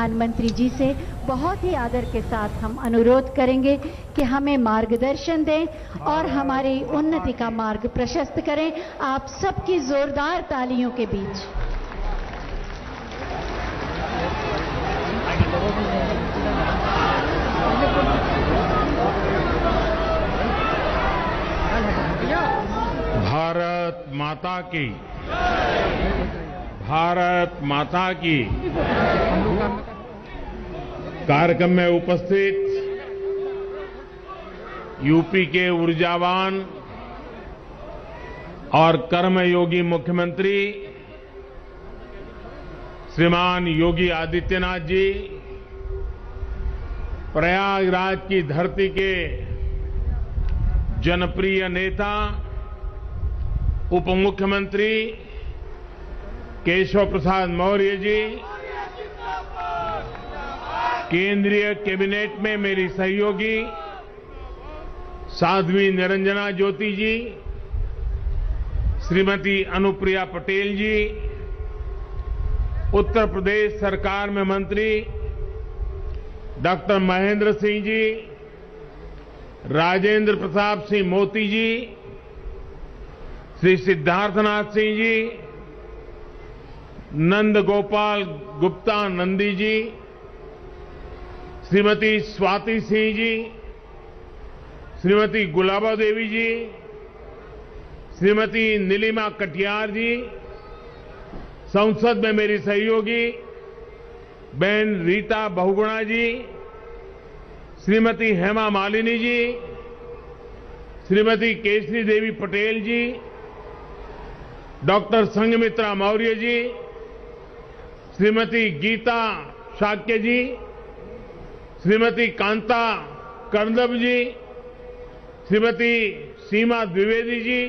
प्रधानमंत्री जी से बहुत ही आदर के साथ हम अनुरोध करेंगे कि हमें मार्गदर्शन दें और हमारी उन्नति का मार्ग प्रशस्त करें। आप सबकी जोरदार तालियों के बीच। भारत माता की, भारत माता की। कार्यक्रम में उपस्थित यूपी के ऊर्जावान और कर्मयोगी मुख्यमंत्री श्रीमान योगी आदित्यनाथ जी, प्रयागराज की धरती के जनप्रिय नेता उप मुख्यमंत्री केशव प्रसाद मौर्य जी, केंद्रीय कैबिनेट में मेरी सहयोगी साध्वी निरंजना ज्योति जी, श्रीमती अनुप्रिया पटेल जी, उत्तर प्रदेश सरकार में मंत्री डॉक्टर महेंद्र सिंह जी, राजेंद्र प्रताप सिंह मोती जी, श्री सिद्धार्थनाथ सिंह जी, नंद गोपाल गुप्ता नंदी जी, श्रीमती स्वाति सिंह जी, श्रीमती गुलाबा देवी जी, श्रीमती नीलिमा कटियार जी, संसद में मेरी सहयोगी बहन रीता बहुगुणा जी, श्रीमती हेमा मालिनी जी, श्रीमती केशरी देवी पटेल जी, डॉक्टर संघमित्रा मौर्य जी, श्रीमती गीता शाक्य जी, श्रीमती कांता कर्दम जी, श्रीमती सीमा द्विवेदी जी,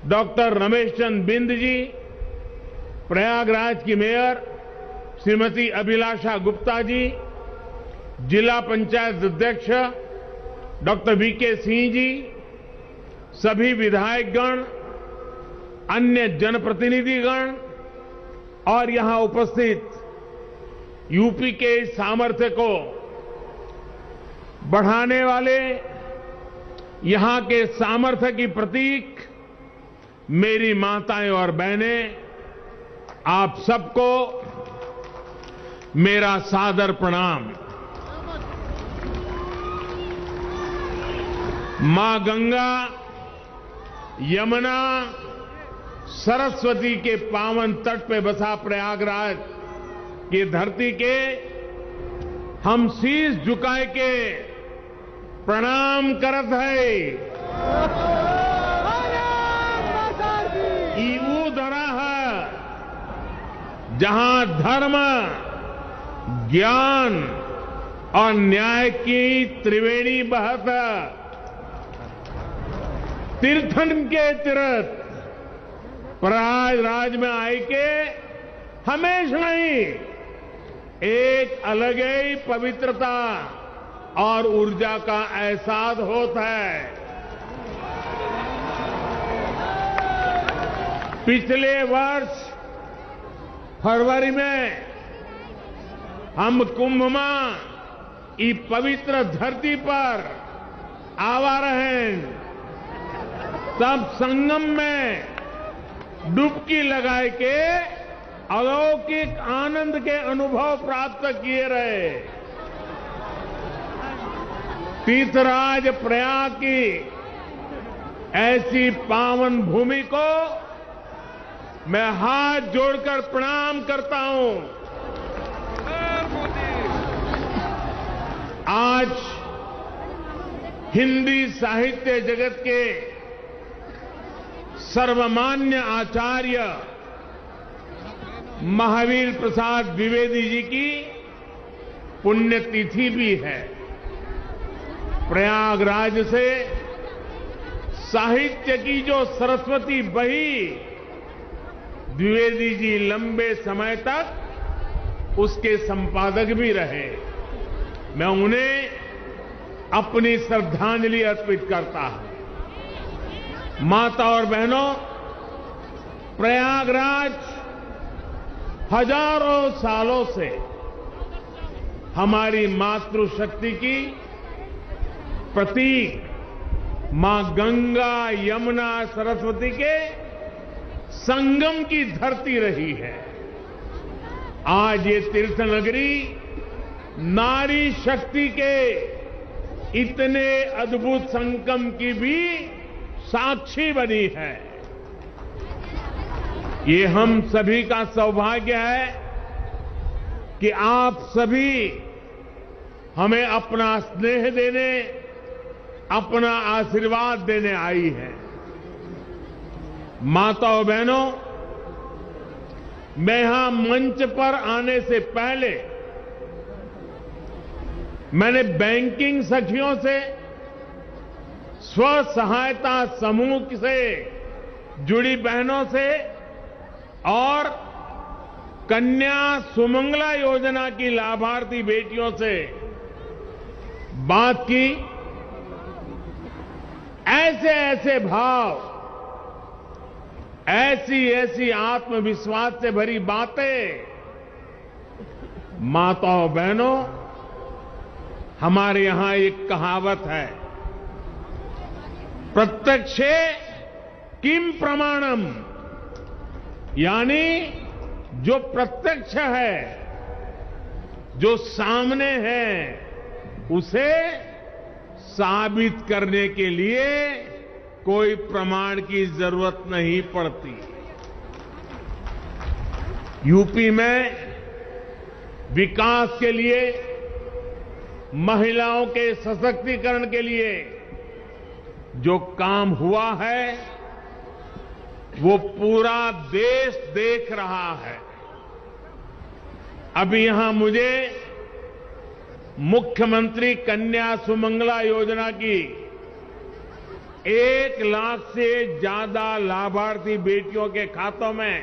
डॉक्टर रमेश चंद बिंद जी, प्रयागराज की मेयर श्रीमती अभिलाषा गुप्ता जी, जिला पंचायत अध्यक्ष डॉक्टर वीके सिंह जी, सभी विधायकगण, अन्य जनप्रतिनिधिगण और यहां उपस्थित यूपी के सामर्थ्य को बढ़ाने वाले, यहां के सामर्थ्य की प्रतीक मेरी माताएं और बहनें, आप सबको मेरा सादर प्रणाम। मां गंगा, यमुना, सरस्वती के पावन तट पे बसा प्रयागराज की धरती के हम शीश झुकाए के प्रणाम करत है। ईऊ धरा है जहां धर्म, ज्ञान और न्याय की त्रिवेणी बहत, तीर्थन के तीर्थ प्रयागराज में आए के हमेशा ही एक अलग ही पवित्रता और ऊर्जा का एहसास होता है। पिछले वर्ष फरवरी में हम कुंभ में इस पवित्र धरती पर आवा रहे, तब संगम में डुबकी लगाए के अलौकिक आनंद के अनुभव प्राप्त किए रहे। तीर्थराज प्रयाग की ऐसी पावन भूमि को मैं हाथ जोड़कर प्रणाम करता हूं। आज हिंदी साहित्य जगत के सर्वमान्य आचार्य महावीर प्रसाद द्विवेदी जी की पुण्यतिथि भी है। प्रयागराज से साहित्य की जो सरस्वती बही, द्विवेदी जी लंबे समय तक उसके संपादक भी रहे। मैं उन्हें अपनी श्रद्धांजलि अर्पित करता हूं। माता और बहनों, प्रयागराज हजारों सालों से हमारी मातृशक्ति की प्रतीक मां गंगा, यमुना, सरस्वती के संगम की धरती रही है। आज ये तीर्थ नगरी नारी शक्ति के इतने अद्भुत संगम की भी साक्षी बनी है। ये हम सभी का सौभाग्य है कि आप सभी हमें अपना स्नेह देने, अपना आशीर्वाद देने आई है। माताओं बहनों, मैं यहां मंच पर आने से पहले मैंने बैंकिंग सखियों से, स्व सहायता समूह से जुड़ी बहनों से और कन्या सुमंगला योजना की लाभार्थी बेटियों से बात की। ऐसे ऐसे भाव, ऐसी ऐसी आत्मविश्वास से भरी बातें, माताओं बहनों, हमारे यहां एक कहावत है, प्रत्यक्षे किम प्रमाणम, यानी जो प्रत्यक्ष है, जो सामने है, उसे साबित करने के लिए कोई प्रमाण की जरूरत नहीं पड़ती। यूपी में विकास के लिए, महिलाओं के सशक्तिकरण के लिए जो काम हुआ है वो पूरा देश देख रहा है। अभी यहां मुझे मुख्यमंत्री कन्या सुमंगला योजना की 1 लाख से ज्यादा लाभार्थी बेटियों के खातों में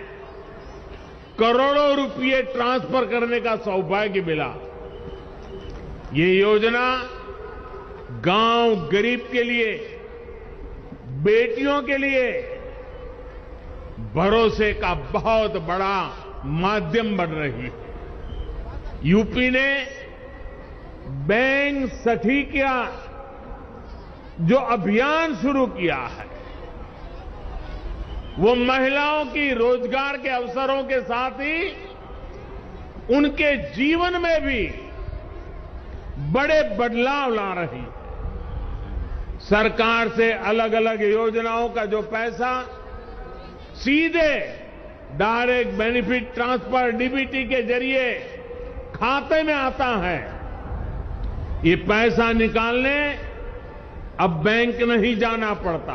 करोड़ों रुपए ट्रांसफर करने का सौभाग्य मिला। ये योजना गांव गरीब के लिए, बेटियों के लिए भरोसे का बहुत बड़ा माध्यम बन रही है। यूपी ने बैंक सखी का जो अभियान शुरू किया है, वो महिलाओं की रोजगार के अवसरों के साथ ही उनके जीवन में भी बड़े बदलाव ला रही है। सरकार से अलग अलग योजनाओं का जो पैसा सीधे डायरेक्ट बेनिफिट ट्रांसफर डीबीटी के जरिए खाते में आता है, ये पैसा निकालने अब बैंक नहीं जाना पड़ता।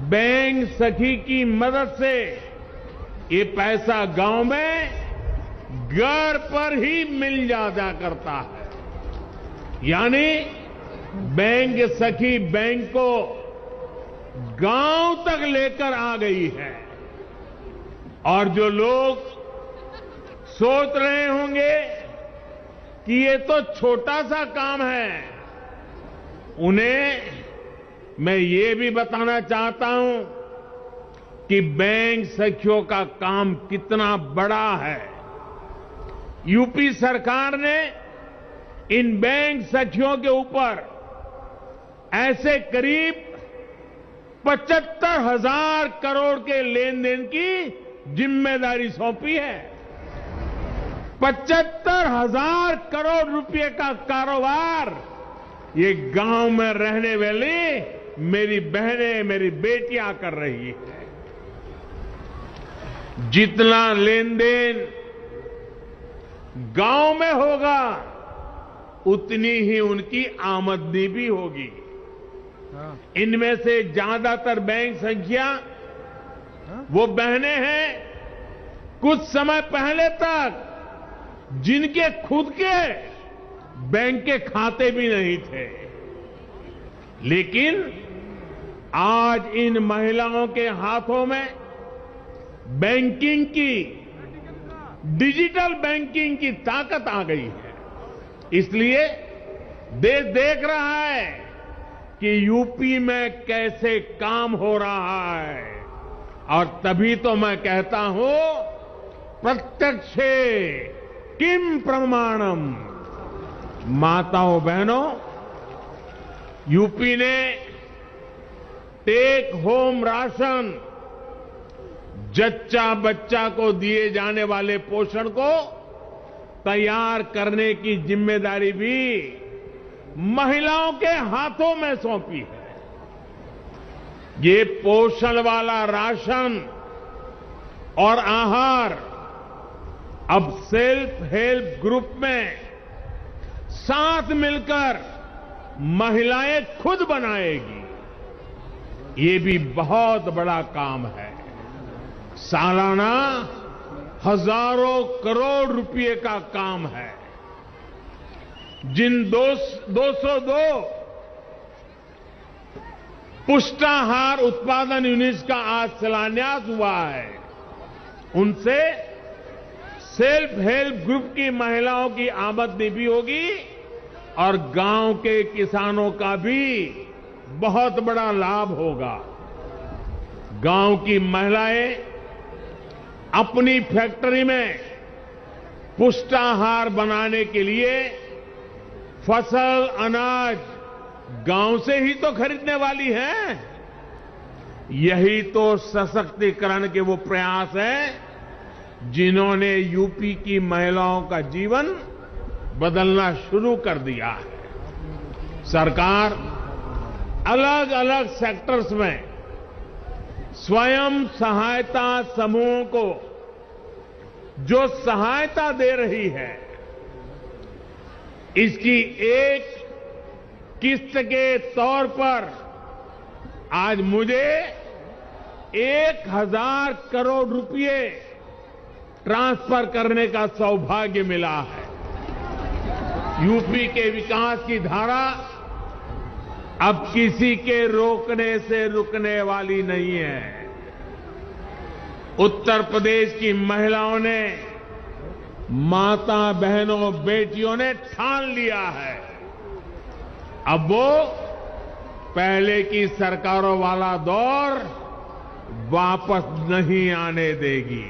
बैंक सखी की मदद से ये पैसा गांव में घर पर ही मिल जाया करता है। यानी बैंक सखी बैंक को गांव तक लेकर आ गई है। और जो लोग सोच रहे होंगे कि ये तो छोटा सा काम है, उन्हें मैं ये भी बताना चाहता हूं कि बैंक सखियों का काम कितना बड़ा है। यूपी सरकार ने इन बैंक सखियों के ऊपर ऐसे करीब 75,000 करोड़ के लेन देन की जिम्मेदारी सौंपी है। 75,000 करोड़ रुपए का कारोबार ये गांव में रहने वाली मेरी बहनें, मेरी बेटियां कर रही है। जितना लेन देन गांव में होगा, उतनी ही उनकी आमदनी भी होगी। इनमें से ज्यादातर बैंक संख्या वो बहनें हैं कुछ समय पहले तक जिनके खुद के बैंक के खाते भी नहीं थे, लेकिन आज इन महिलाओं के हाथों में बैंकिंग की, डिजिटल बैंकिंग की ताकत आ गई है। इसलिए देश देख रहा है कि यूपी में कैसे काम हो रहा है। और तभी तो मैं कहता हूं, प्रत्यक्षे किम प्रमाणम। माताओं बहनों, यूपी ने टेक होम राशन, जच्चा बच्चा को दिए जाने वाले पोषण को तैयार करने की जिम्मेदारी भी महिलाओं के हाथों में सौंपी है। ये पोषण वाला राशन और आहार अब सेल्फ हेल्प ग्रुप में साथ मिलकर महिलाएं खुद बनाएगी। ये भी बहुत बड़ा काम है। सालाना हजारों करोड़ रुपए का काम है। जिन 202 पुष्टाहार उत्पादन यूनिट्स का आज शिलान्यास हुआ है, उनसे सेल्फ हेल्प ग्रुप की महिलाओं की आमदनी भी होगी और गांव के किसानों का भी बहुत बड़ा लाभ होगा। गांव की महिलाएं अपनी फैक्ट्री में पुष्टाहार बनाने के लिए फसल, अनाज गांव से ही तो खरीदने वाली हैं। यही तो सशक्तिकरण के वो प्रयास हैं जिन्होंने यूपी की महिलाओं का जीवन बदलना शुरू कर दिया है। सरकार अलग अलग सेक्टर्स में स्वयं सहायता समूहों को जो सहायता दे रही है, इसकी एक किस्त के तौर पर आज मुझे 1000 करोड़ रुपए ट्रांसफर करने का सौभाग्य मिला है। यूपी के विकास की धारा अब किसी के रोकने से रुकने वाली नहीं है। उत्तर प्रदेश की महिलाओं ने, माता बहनों, बेटियों ने ठान लिया है, अब वो पहले की सरकारों वाला दौर वापस नहीं आने देगी।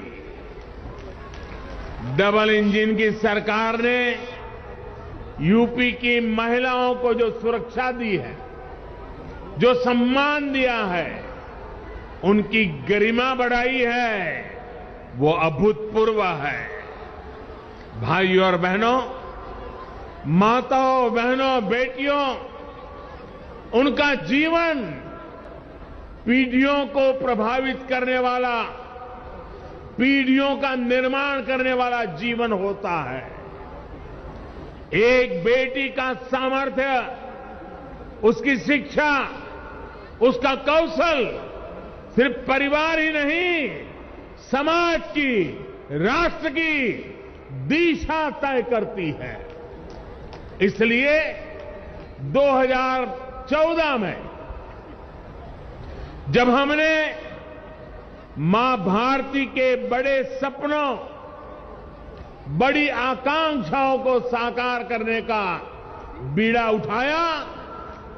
डबल इंजन की सरकार ने यूपी की महिलाओं को जो सुरक्षा दी है, जो सम्मान दिया है, उनकी गरिमा बढ़ाई है, वो अभूतपूर्व है। भाइयों और बहनों, माताओं, बहनों, बेटियों, उनका जीवन पीढ़ियों को प्रभावित करने वाला, पीढ़ियों का निर्माण करने वाला जीवन होता है। एक बेटी का सामर्थ्य, उसकी शिक्षा, उसका कौशल सिर्फ परिवार ही नहीं, समाज की, राष्ट्र की दिशा तय करती है। इसलिए 2014 में जब हमने मां भारती के बड़े सपनों, बड़ी आकांक्षाओं को साकार करने का बीड़ा उठाया,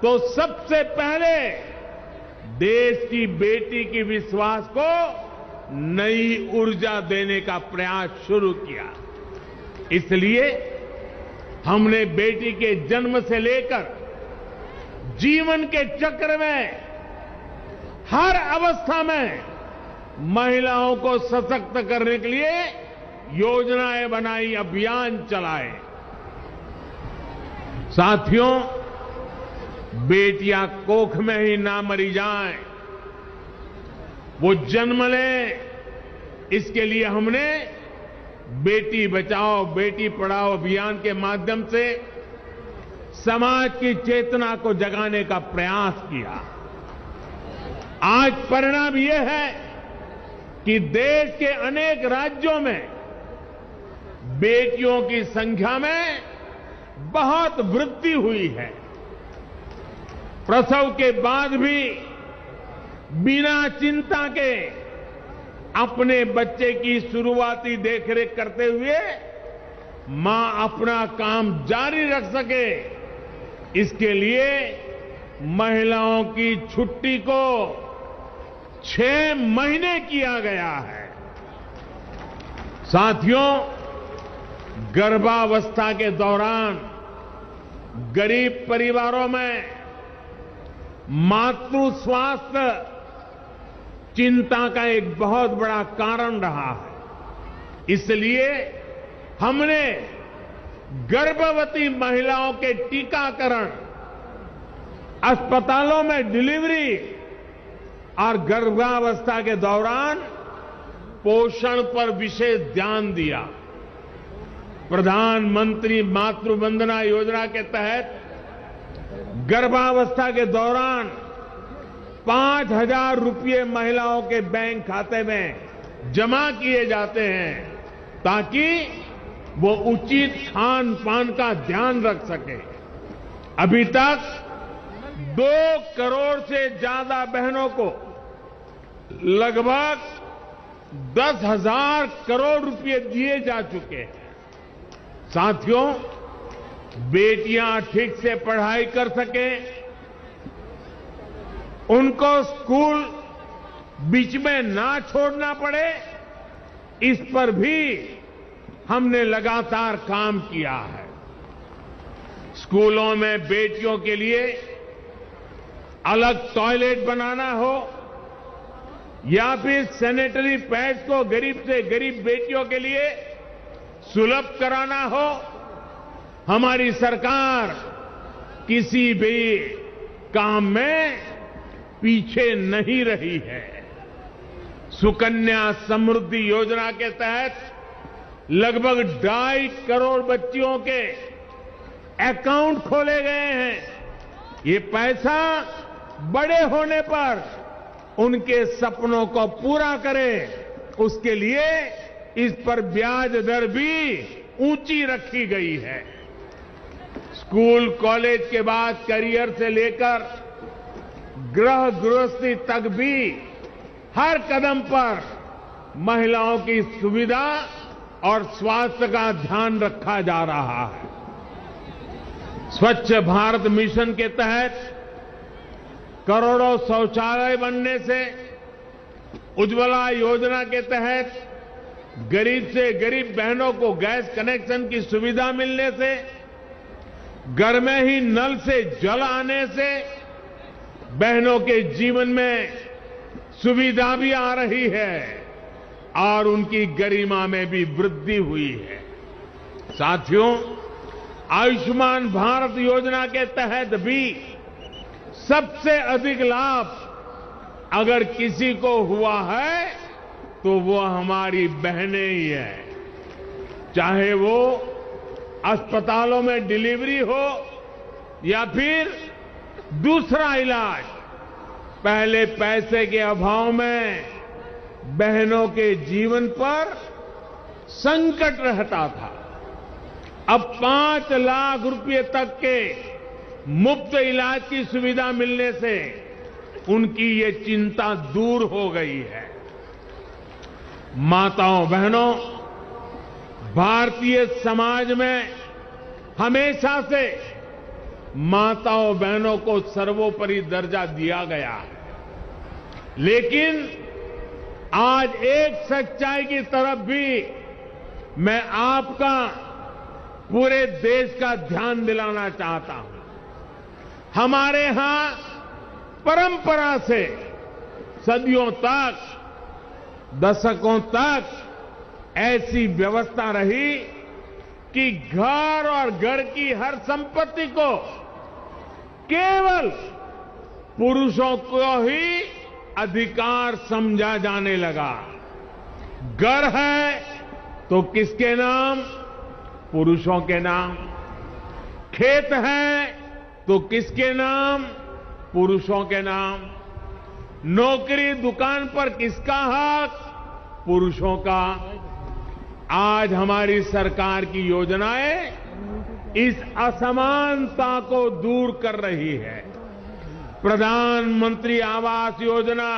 तो सबसे पहले देश की बेटी की विश्वास को नई ऊर्जा देने का प्रयास शुरू किया। इसलिए हमने बेटी के जन्म से लेकर जीवन के चक्र में हर अवस्था में महिलाओं को सशक्त करने के लिए योजनाएं बनाई, अभियान चलाए। साथियों, बेटियां कोख में ही ना मरी जाएं, वो जन्म लें, इसके लिए हमने बेटी बचाओ बेटी पढ़ाओ अभियान के माध्यम से समाज की चेतना को जगाने का प्रयास किया। आज परिणाम यह है कि देश के अनेक राज्यों में बेटियों की संख्या में बहुत वृद्धि हुई है। प्रसव के बाद भी बिना चिंता के अपने बच्चे की शुरुआती देखरेख करते हुए मां अपना काम जारी रख सके, इसके लिए महिलाओं की छुट्टी को 6 महीने किया गया है। साथियों, गर्भावस्था के दौरान गरीब परिवारों में मातृ स्वास्थ्य चिंता का एक बहुत बड़ा कारण रहा है। इसलिए हमने गर्भवती महिलाओं के टीकाकरण, अस्पतालों में डिलीवरी और गर्भावस्था के दौरान पोषण पर विशेष ध्यान दिया। प्रधानमंत्री मातृ वंदना योजना के तहत गर्भावस्था के दौरान 5,000 रुपये महिलाओं के बैंक खाते में जमा किए जाते हैं ताकि वो उचित खान पान का ध्यान रख सके। अभी तक 2 करोड़ से ज्यादा बहनों को लगभग 10,000 करोड़ रुपए दिए जा चुके हैं। साथियों, बेटियां ठीक से पढ़ाई कर सकें, उनको स्कूल बीच में ना छोड़ना पड़े, इस पर भी हमने लगातार काम किया है। स्कूलों में बेटियों के लिए अलग टॉयलेट बनाना हो या फिर सैनिटरी पैड्स को गरीब से गरीब बेटियों के लिए सुलभ कराना हो, हमारी सरकार किसी भी काम में पीछे नहीं रही है। सुकन्या समृद्धि योजना के तहत लगभग 2.5 करोड़ बच्चियों के अकाउंट खोले गए हैं। ये पैसा बड़े होने पर उनके सपनों को पूरा करे, उसके लिए इस पर ब्याज दर भी ऊंची रखी गई है। स्कूल कॉलेज के बाद करियर से लेकर गृहस्थी तक भी हर कदम पर महिलाओं की सुविधा और स्वास्थ्य का ध्यान रखा जा रहा है। स्वच्छ भारत मिशन के तहत करोड़ों शौचालय बनने से, उज्ज्वला योजना के तहत गरीब से गरीब बहनों को गैस कनेक्शन की सुविधा मिलने से, घर में ही नल से जल आने से बहनों के जीवन में सुविधा भी आ रही है और उनकी गरिमा में भी वृद्धि हुई है। साथियों, आयुष्मान भारत योजना के तहत भी सबसे अधिक लाभ अगर किसी को हुआ है तो वो हमारी बहनें ही हैं। चाहे वो अस्पतालों में डिलीवरी हो या फिर दूसरा इलाज, पहले पैसे के अभाव में बहनों के जीवन पर संकट रहता था। अब 5 लाख रुपए तक के मुफ्त इलाज की सुविधा मिलने से उनकी ये चिंता दूर हो गई है। माताओं बहनों, भारतीय समाज में हमेशा से माताओं बहनों को सर्वोपरि दर्जा दिया गया है, लेकिन आज एक सच्चाई की तरफ भी मैं आपका, पूरे देश का ध्यान दिलाना चाहता हूं। हमारे यहां परंपरा से सदियों तक, दशकों तक ऐसी व्यवस्था रही कि घर और घर की हर संपत्ति को केवल पुरुषों को ही अधिकार समझा जाने लगा। घर है तो किसके नाम? पुरुषों के नाम। खेत है तो किसके नाम? पुरुषों के नाम। नौकरी दुकान पर किसका हक? पुरुषों का। आज हमारी सरकार की योजनाएं इस असमानता को दूर कर रही है। प्रधानमंत्री आवास योजना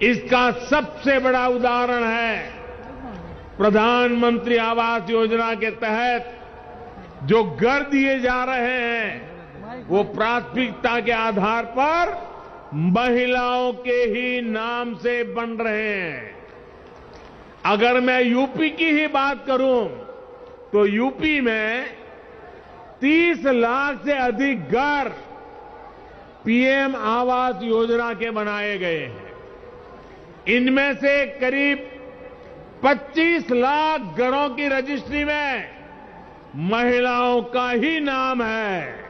इसका सबसे बड़ा उदाहरण है। प्रधानमंत्री आवास योजना के तहत जो घर दिए जा रहे हैं वो प्राथमिकता के आधार पर महिलाओं के ही नाम से बन रहे हैं। अगर मैं यूपी की ही बात करूं तो यूपी में 30 लाख से अधिक घर पीएम आवास योजना के बनाए गए हैं। इनमें से करीब 25 लाख घरों की रजिस्ट्री में महिलाओं का ही नाम है।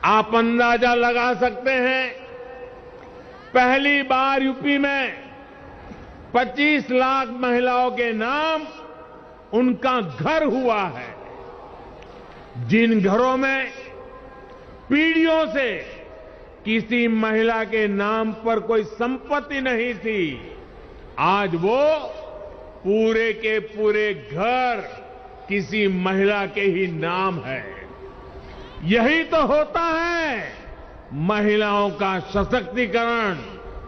आप अंदाजा लगा सकते हैं, पहली बार यूपी में 25 लाख महिलाओं के नाम उनका घर हुआ है। जिन घरों में पीढ़ियों से किसी महिला के नाम पर कोई संपत्ति नहीं थी, आज वो पूरे के पूरे घर किसी महिला के ही नाम है। यही तो होता है महिलाओं का सशक्तिकरण,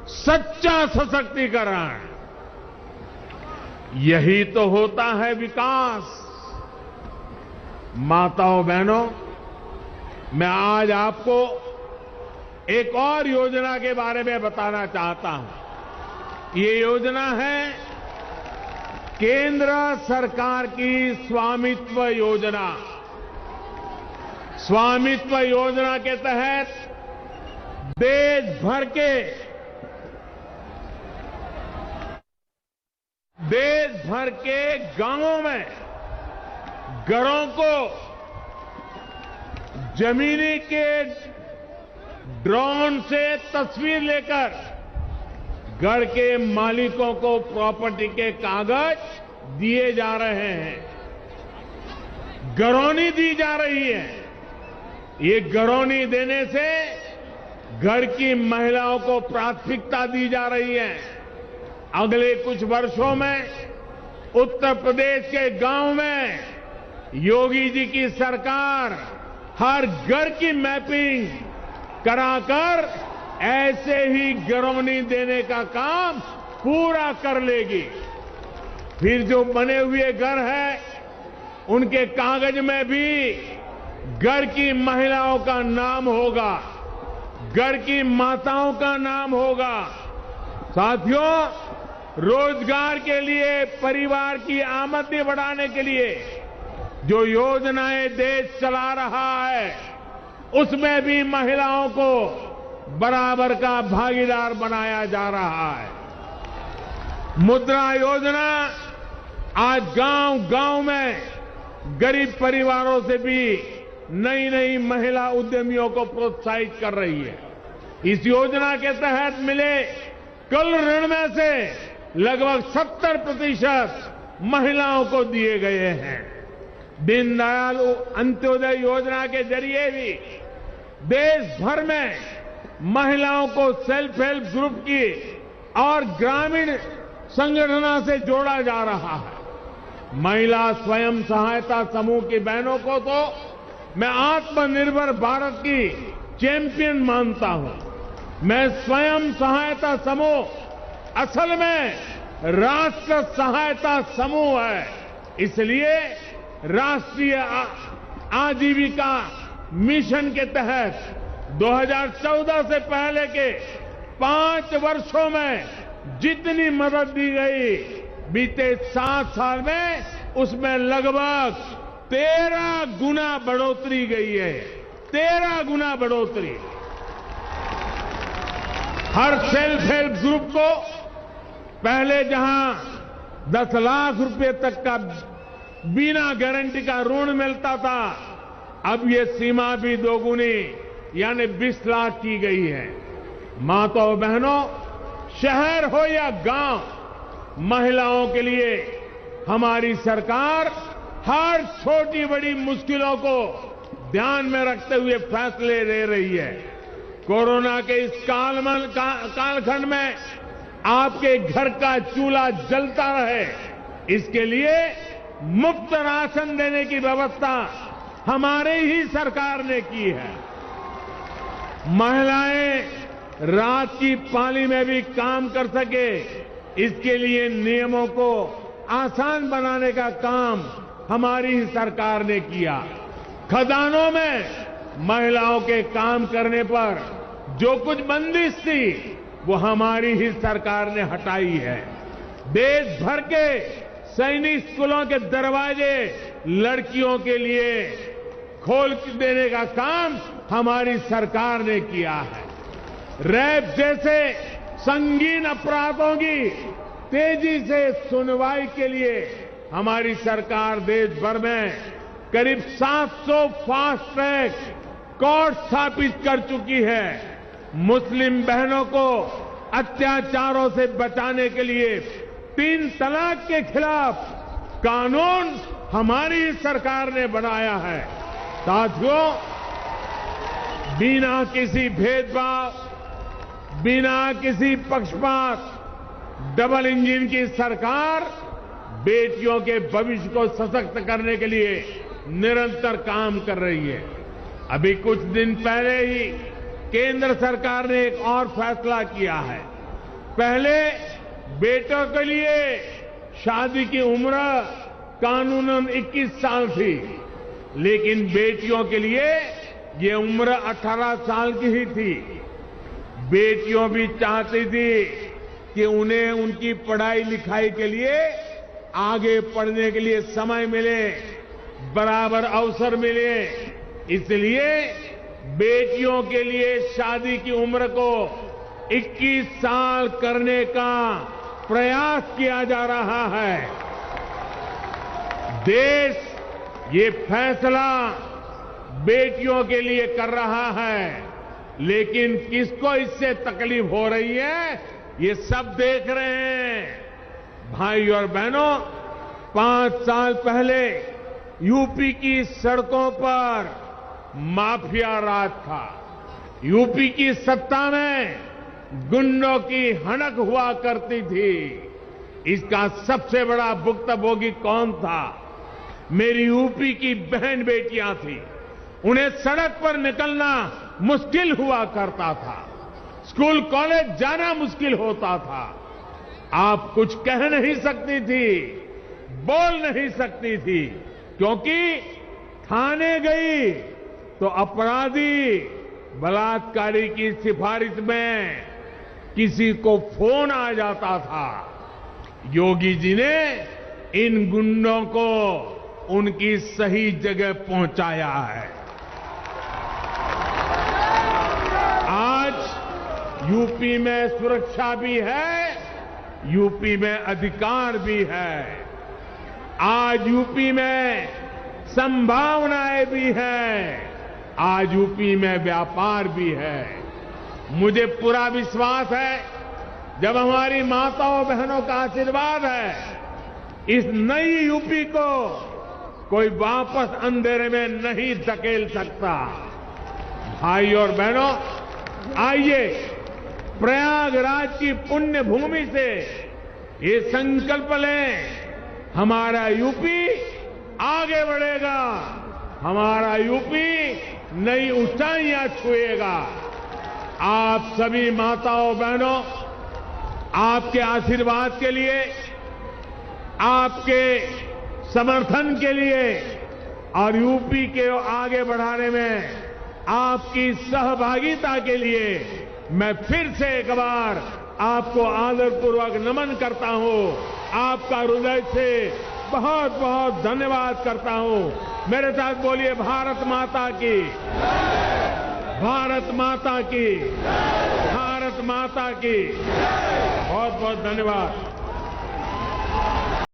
सच्चा सशक्तिकरण। यही तो होता है विकास। माताओं बहनों, मैं आज आपको एक और योजना के बारे में बताना चाहता हूं। ये योजना है केंद्र सरकार की स्वामित्व योजना। स्वामित्व योजना के तहत देश भर के गांवों में घरों को जमीनी के ड्रोन से तस्वीर लेकर घर के मालिकों को प्रॉपर्टी के कागज दिए जा रहे हैं। घरौनी दी जा रही है। ये घरौनी देने से घर की महिलाओं को प्राथमिकता दी जा रही है। अगले कुछ वर्षों में उत्तर प्रदेश के गांव में योगी जी की सरकार हर घर की मैपिंग कराकर ऐसे ही घरौनी देने का काम पूरा कर लेगी। फिर जो बने हुए घर है, उनके कागज में भी घर की महिलाओं का नाम होगा, घर की माताओं का नाम होगा। साथियों, रोजगार के लिए, परिवार की आमदनी बढ़ाने के लिए जो योजनाएं देश चला रहा है, उसमें भी महिलाओं को बराबर का भागीदार बनाया जा रहा है। मुद्रा योजना आज गांव-गांव में गरीब परिवारों से भी नई महिला उद्यमियों को प्रोत्साहित कर रही है। इस योजना के तहत मिले कुल ऋण में से लगभग 70% महिलाओं को दिए गए हैं। दीनदयाल अंत्योदय योजना के जरिए भी देश भर में महिलाओं को सेल्फ हेल्प ग्रुप की और ग्रामीण संगठनों से जोड़ा जा रहा है। महिला स्वयं सहायता समूह की बहनों को तो मैं आत्मनिर्भर भारत की चैंपियन मानता हूं। मैं स्वयं सहायता समूह असल में राष्ट्र सहायता समूह है। इसलिए राष्ट्रीय आजीविका मिशन के तहत 2014 से पहले के 5 वर्षों में जितनी मदद दी गई, बीते 7 साल में उसमें लगभग 13 गुना बढ़ोतरी गई है। 13 गुना बढ़ोतरी। हर सेल्फ हेल्प ग्रुप को पहले जहां 10 लाख रुपए तक का बिना गारंटी का ऋण मिलता था, अब ये सीमा भी दोगुनी यानी 20 लाख की गई है। माताओं बहनों, शहर हो या गांव, महिलाओं के लिए हमारी सरकार हर छोटी बड़ी मुश्किलों को ध्यान में रखते हुए फैसले ले रही है। कोरोना के इस कालखंड में आपके घर का चूल्हा जलता रहे, इसके लिए मुफ्त राशन देने की व्यवस्था हमारे ही सरकार ने की है। महिलाएं रात की पाली में भी काम कर सके, इसके लिए नियमों को आसान बनाने का काम हमारी ही सरकार ने किया। खदानों में महिलाओं के काम करने पर जो कुछ बंदिश थी, वो हमारी ही सरकार ने हटाई है। देश भर के सैनिक स्कूलों के दरवाजे लड़कियों के लिए खोल देने का काम हमारी सरकार ने किया है। रैप जैसे संगीन अपराधों की तेजी से सुनवाई के लिए हमारी सरकार देश भर में करीब 700 फास्ट ट्रैक कोर्ट स्थापित कर चुकी है। मुस्लिम बहनों को अत्याचारों से बचाने के लिए 3 तलाक के खिलाफ कानून हमारी सरकार ने बनाया है। साथियों, बिना किसी भेदभाव, बिना किसी पक्षपात, डबल इंजन की सरकार बेटियों के भविष्य को सशक्त करने के लिए निरंतर काम कर रही है। अभी कुछ दिन पहले ही केंद्र सरकार ने एक और फैसला किया है। पहले बेटों के लिए शादी की उम्र कानूनन 21 साल थी, लेकिन बेटियों के लिए ये उम्र 18 साल की ही थी। बेटियों भी चाहती थी कि उन्हें उनकी पढ़ाई लिखाई के लिए, आगे पढ़ने के लिए समय मिले, बराबर अवसर मिले। इसलिए बेटियों के लिए शादी की उम्र को 21 साल करने का प्रयास किया जा रहा है। देश ये फैसला बेटियों के लिए कर रहा है, लेकिन किसको इससे तकलीफ हो रही है, ये सब देख रहे हैं। भाई और बहनों, 5 साल पहले यूपी की सड़कों पर माफिया राज था। यूपी की सत्ता में गुंडों की हनक हुआ करती थी। इसका सबसे बड़ा भुक्तभोगी कौन था? मेरी यूपी की बहन बेटियां थी। उन्हें सड़क पर निकलना मुश्किल हुआ करता था, स्कूल कॉलेज जाना मुश्किल होता था। आप कुछ कह नहीं सकती थी, बोल नहीं सकती थी, क्योंकि थाने गई तो अपराधी बलात्कारी की सिफारिश में किसी को फोन आ जाता था। योगी जी ने इन गुंडों को उनकी सही जगह पहुंचाया है। आज यूपी में सुरक्षा भी है, यूपी में अधिकार भी है। आज यूपी में संभावनाएं भी हैं, आज यूपी में व्यापार भी है। मुझे पूरा विश्वास है, जब हमारी माताओं बहनों का आशीर्वाद है, इस नई यूपी को कोई वापस अंधेरे में नहीं धकेल सकता। भाई और बहनों, आइए प्रयागराज की पुण्य भूमि से ये संकल्प लें, हमारा यूपी आगे बढ़ेगा, हमारा यूपी नई ऊंचाइयां छुएगा। आप सभी माताओं बहनों, आपके आशीर्वाद के लिए, आपके समर्थन के लिए और यूपी के आगे बढ़ाने में आपकी सहभागिता के लिए मैं फिर से एक बार आपको आदरपूर्वक नमन करता हूं। आपका हृदय से बहुत बहुत धन्यवाद करता हूं। मेरे साथ बोलिए, भारत माता की, भारत माता की, भारत माता की। बहुत बहुत धन्यवाद।